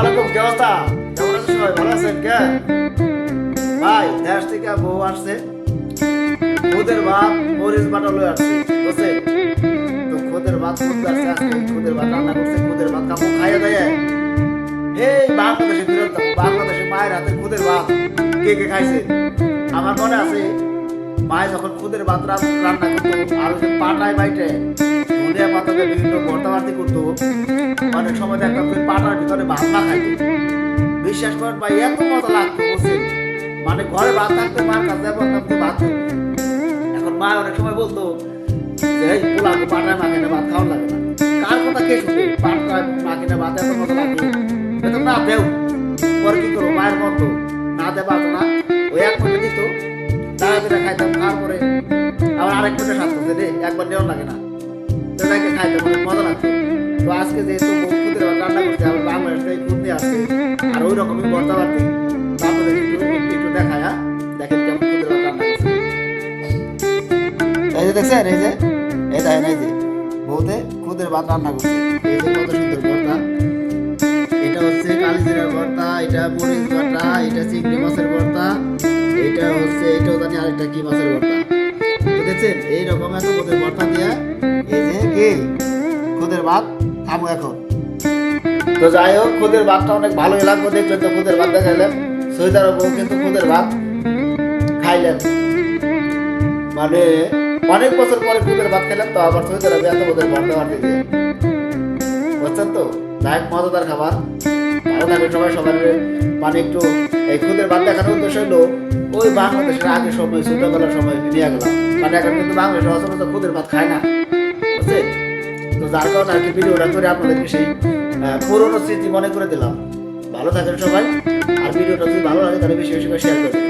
আলাইকুম, কি অবস্থা? কেমন আছেন সবাই? ভালো আছেন? কে ভাই দেশ থেকে বউ আসছে, খুদের ভাত মরিচ বাটা লয়ে আসছে, বুঝছেন? তো খুদের ভাত করতে আসছে, আজকে খুদের ভাত রান্না করছে, খুদের ভাত কামু খাইয়ে দেয়। এই বাংলাদেশে ফেরত যাবো, বাংলাদেশে মায়ের হাতে খুদের ভাত কে কে খাইছে? আমার মনে আছে মায়ে যখন খুদের ভাত রান্না করতো, আর ওই যে পাটায় বাইটে ধনিয়া পাতাতে বিভিন্ন ভর্তাবার্তি করতো, অনেক সময় দেখতাম তুই পাটার ভিতরে ভাত না খাইতো। বিশ্বাস করেন ভাই, এত মজা লাগতো, বুঝছেন? মানে ঘরে ভাত থাকতো, মার কাছে বলতাম তো ভাত খাবো। এখন মা অনেক সময় বলতো যে এই পোলাকে পাটায় মাখে না, ভাত খাওয়া লাগে না। কার কথা কে শুনবে? পাটায় মাখে না ভাত এত মজা লাগতো। বেতন না দেও, পরে কি করবো? মায়ের মতো না দে পারতো না, ওই এক মিনিট দিত, দাঁড়া দিলে খাইতাম। তারপরে আবার আরেক মিনিটে সাথে রে একবার নেওয়া লাগে না, তো তাকে খাইতাম, অনেক মজা লাগতো। তো আজকে যেহেতু খুদের ভাত রান্না করতে আবার বাংলাদেশ থেকে খুদ নিয়ে আসছে, আর ওই রকমই ভর্তা বাড়তি, তারপরে একটু একটু দেখায়। দেখেন কেমন খুদের ভাত রান্না করছে। এই যে দেখছেন, এই যে এই দেখেন, এই যে বউতে খুদের ভাত রান্না করছে। এই যে কত সুন্দর ভর্তা, এটা হচ্ছে কালিজিরার ভর্তা, এটা মরিচ ভর্তা, এটা চিংড়ি মাছের ভর্তা, এটা হচ্ছে এটাও জানি আরেকটা কি মাছের ভর্তা। তো দেখছেন এইরকম এত খুদের ভর্তা দিয়া এই যে কি খুদের ভাত খাবো এখন। তো যাই হোক, খুদের ভাতটা অনেক ভালোই লাগবে। দেখলেন তো খুদের ভাত দেখাইলেন, সৌদি আরব কিন্তু খুদের ভাত খাইলেন, মানে অনেক বছর পরে খুদের ভাত খেলেন, তো আবার সৌদি আরবে এত খুদের ভর্তা বাড়তে দিয়ে, বুঝছেন তো? যাই হোক, মজাদার খাবার। ভালো থাকবে সবাই। সবার মানে একটু এই খুদের ভাত দেখানোর উদ্দেশ্য হলো ওই বাংলাদেশের আগের সময়, ছোটবেলার সময় নিয়ে গেলাম। মানে এখন কিন্তু বাংলাদেশের অসংখ্য খুদের ভাত খায় না, বুঝছেন? তো যার কারণে আর কি ভিডিওটা করে আপনাদেরকে সেই পুরোনো স্মৃতি মনে করে দিলাম। ভালো থাকেন সবাই, আর ভিডিওটা যদি ভালো লাগে তাহলে বেশি বেশি করে শেয়ার করবেন।